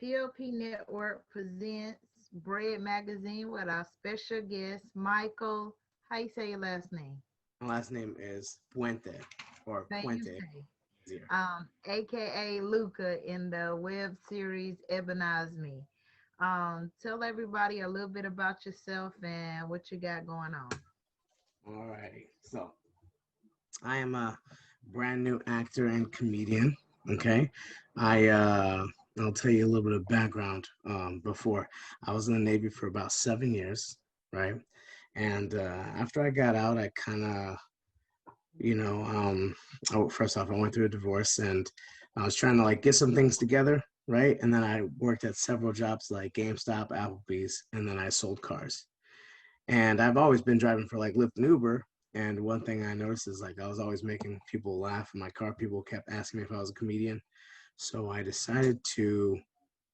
PLP Network presents Bread Magazine with our special guest, Michael. How you say your last name? My last name is Puente or Say you Puente. say. Easier. AKA Luca in the web series Ebonize Me. Tell everybody a little bit about yourself and what you got going on. Alrighty. So I am a brand new actor and comedian. Okay. I I'll tell you a little bit of background. Before I was in the Navy for about 7 years, right? And after I got out, I kind of, you know, first off, I went through a divorce, and I was trying to like get some things together, right? And then I worked at several jobs like GameStop, Applebee's, and then I sold cars. And I've always been driving for like Lyft and Uber. And one thing I noticed is like I was always making people laugh in my car. People kept asking me if I was a comedian. So I decided to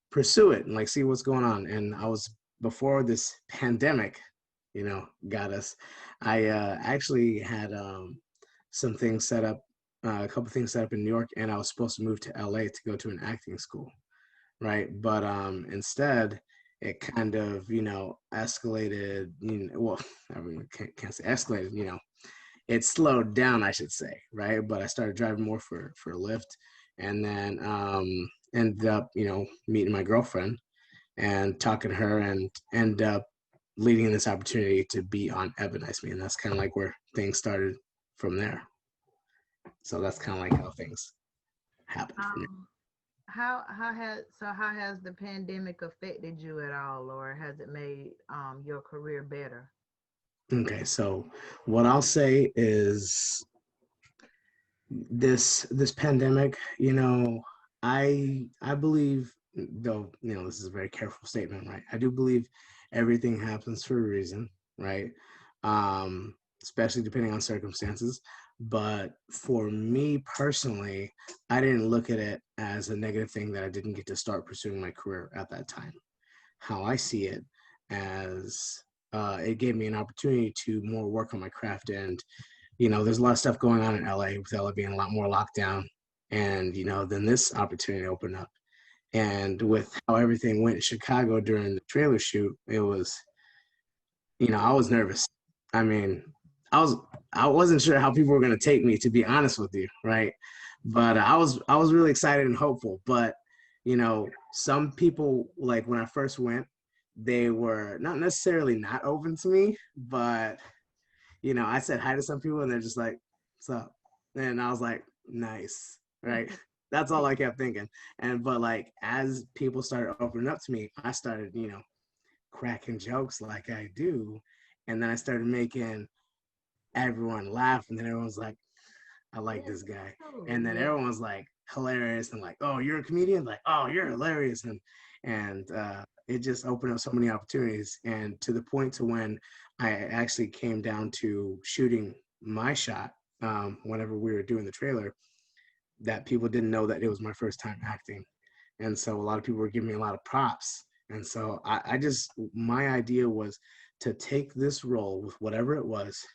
pursue it and like see what's going on. And I was before this pandemic, got us. I actually had some things set up, a couple things set up in New York, and I was supposed to move to LA to go to an acting school, right? But instead, it kind of escalated. Well, I mean, can't say escalated. It slowed down, I should say, right? But I started driving more for Lyft, and then ended up meeting my girlfriend and talking to her, and end up leading this opportunity to be on Ebonize Me, and that's kind of like where things started from there. So that's kind of like how things happened from Um, how has the pandemic affected you at all, or has it made your career better? there. Okay, so what I'll say is this pandemic, I believe, though, this is a very careful statement, right? I do believe everything happens for a reason, right? um Especially depending on circumstances. But for me personally, I didn't look at it as a negative thing that I didn't get to start pursuing my career at that time. How I see it as, it gave me an opportunity to more work on my craft. And there's a lot of stuff going on in LA, with LA being a lot more lockdown. And, then this opportunity opened up. And with how everything went in Chicago during the trailer shoot, it was, I was nervous. I mean, I was, I wasn't sure how people were going to take me, to be honest with you, right? But I was really excited and hopeful. But, some people, like when I first went, they were not necessarily not open to me, but I said hi to some people and they're just like, "What's up?" And I was like, "Nice," right? That's all I kept thinking. And but like as people started opening up to me, I started, cracking jokes like I do, and then I started making everyone laugh, and then everyone's like, "I like That's this guy," cool. and then Yeah. everyone's like hilarious, and like, "Oh, you're a comedian?" Like, "Oh, you're hilarious," and it just opened up so many opportunities, and to the point to when I actually came down to shooting my shot, whenever we were doing the trailer, that people didn't know that it was my first time acting. And so a lot of people were giving me a lot of props. And so I just, my idea was to take this role with whatever it was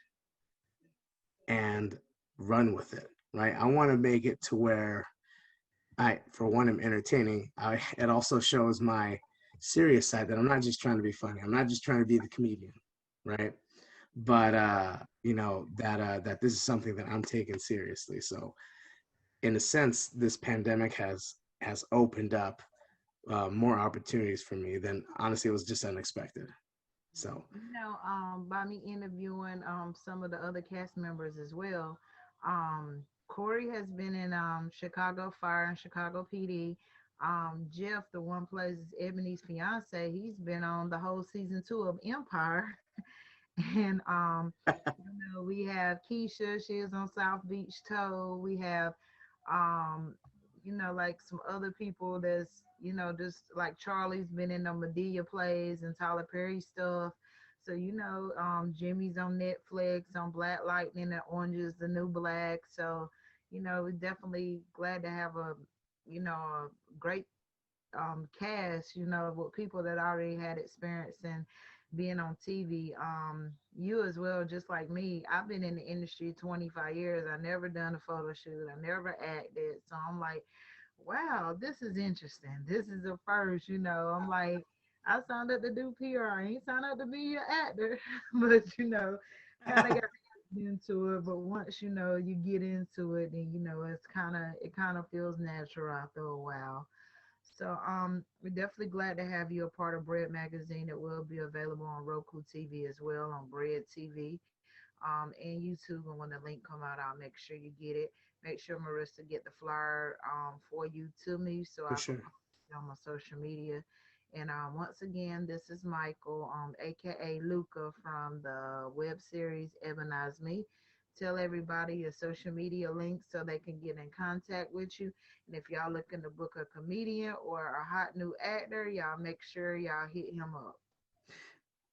and run with it, right? I want to make it to where for one, I'm entertaining. It also shows my serious side, that I'm not just trying to be funny. I'm not just trying to be the comedian, right? But that this is something that I'm taking seriously. So in a sense, this pandemic has opened up more opportunities for me than, honestly, it was just unexpected. So By me interviewing some of the other cast members as well, Corey has been in Chicago Fire and Chicago PD. Jeff, the one plays Ebony's fiance, he's been on the whole season 2 of Empire. And we have Keisha, she is on South Beach Tow. We have um, like some other people that's, just like Charlie's been in the Medea plays and Tyler Perry stuff. So, Jimmy's on Netflix on Black Lightning and Orange is the New Black. So, we're definitely glad to have a great cast, with people that already had experience in being on TV. You as well, just like me. I've been in the industry 25 years. I never done a photo shoot. I never acted. So I'm like, wow, this is interesting. This is a first, I'm like, I signed up to do PR. Ain't signed up to be an actor, but kind of got to get into it. But once you get into it, then it kind of feels natural after a while. So we're definitely glad to have you a part of Bread Magazine. It will be available on Roku TV as well, on Bread TV, and YouTube. And when the link come out, I'll make sure you get it. Make sure Marissa get the flyer for you to me so For I can sure. post it on my social media. And once again, this is Michael, aka Luca from the web series Ebonize Me. Tell everybody your social media links so they can get in contact with you. And if y'all looking to book a comedian or a hot new actor, y'all make sure y'all hit him up.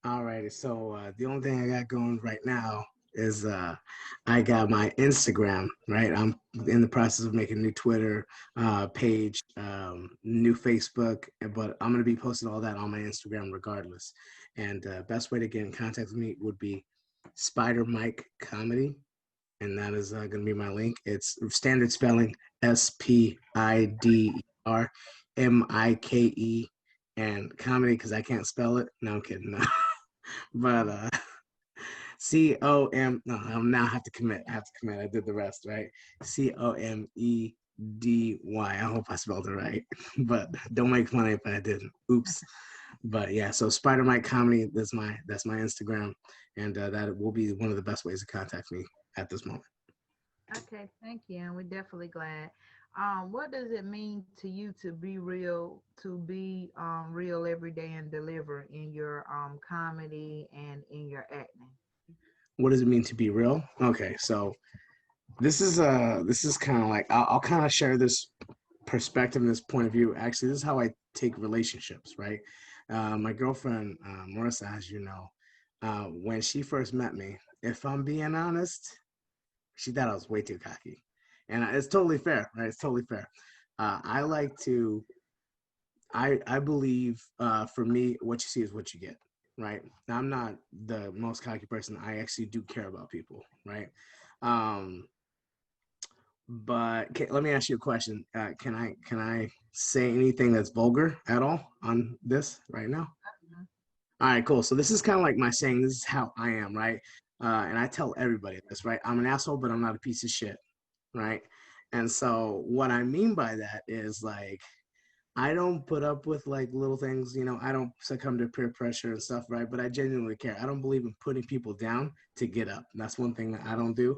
Alrighty, so the only thing I got going right now is I got my Instagram, right? I'm in the process of making a new Twitter page, new Facebook, but I'm gonna be posting all that on my Instagram regardless. And best way to get in contact with me would be Spider Mike Comedy, and that is gonna be my link. It's standard spelling, SPIDERMIKE, and comedy because I can't spell it. No, I'm kidding. No. But COM. No, I now have to commit. I have to commit. I did the rest right. COMEDY. I hope I spelled it right, but don't make fun if I didn't. Oops. But yeah, so Spider Mike Comedy. That's my Instagram, and that will be one of the best ways to contact me at this moment. Okay, thank you. And we're definitely glad. What does it mean to you to be real, real every day and deliver in your comedy and in your acting? What does it mean to be real? Okay, so this is kind of like I'll kind of share this perspective and this point of view. Actually, this is how I take relationships, right? My girlfriend, Marissa, as you know, when she first met me, if I'm being honest, she thought I was way too cocky. And it's totally fair, right? It's totally fair. I like to, I believe for me, what you see is what you get, right? Now, I'm not the most cocky person. I actually do care about people, right? Um, but let me ask you a question. Can I say anything that's vulgar at all on this right now? Mhm. All right, cool. So this is kind of like my saying. This is how I am, right? And I tell everybody this, right? I'm an asshole, but I'm not a piece of shit, right? And so what I mean by that is like I don't put up with like little things, I don't succumb to peer pressure and stuff, right? But I genuinely care. I don't believe in putting people down to get up. That's one thing that I don't do.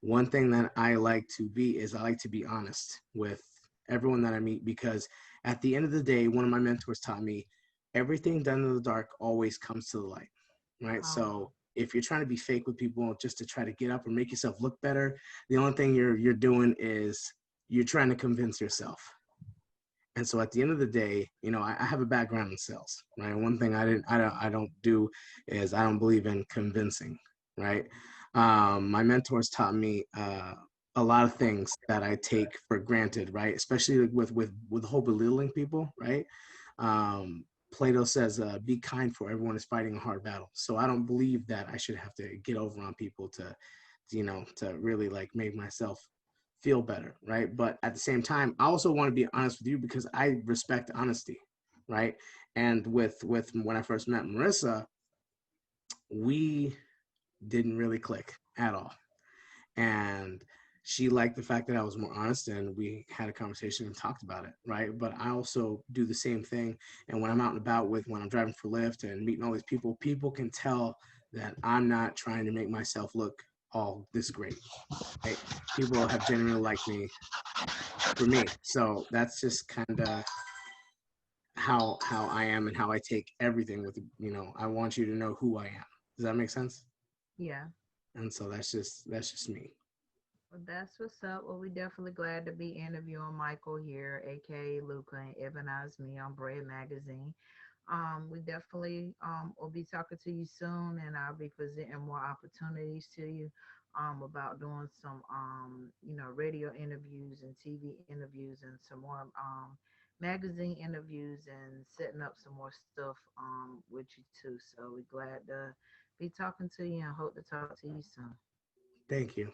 One thing that I like to be is I like to be honest with everyone that I meet because at the end of the day, one of my mentors taught me everything done in the dark always comes to the light, right? Oh, So if you're trying to be fake with people just to try to get up or make yourself look better, the only thing you're doing is you're trying to convince yourself. And so at the end of the day, I have a background in sales, right? One thing I don't do is I don't believe in convincing, right? My mentors taught me a lot of things that I take for granted, right? Especially with the whole belittling people, right? Um, Plato says, "Be kind, for everyone is fighting a hard battle." So I don't believe that I should have to get over on people to really like make myself feel better, right? But at the same time, I also want to be honest with you because I respect honesty, right? And with when I first met Marissa, we didn't really click at all, and she liked the fact that I was more honest, and we had a conversation and talked about it, right? But I also do the same thing, and when I'm out and about with when I'm driving for Lyft and meeting all these people, people can tell that I'm not trying to make myself look all this great, right? People have genuinely liked me for me. So that's just kind of how I am and how I take everything I want you to know who I am. Does that make sense? yeah. And so that's just me. Well, that's what's up. Well, we definitely glad to be interviewing Michael here, aka Luca, and Ebonize Me on Bread Magazine. We definitely will be talking to you soon, and I'll be presenting more opportunities to you about doing some radio interviews and TV interviews and some more magazine interviews and setting up some more stuff with you too. So we're glad to be talking to you and hope to talk to you soon. Thank you.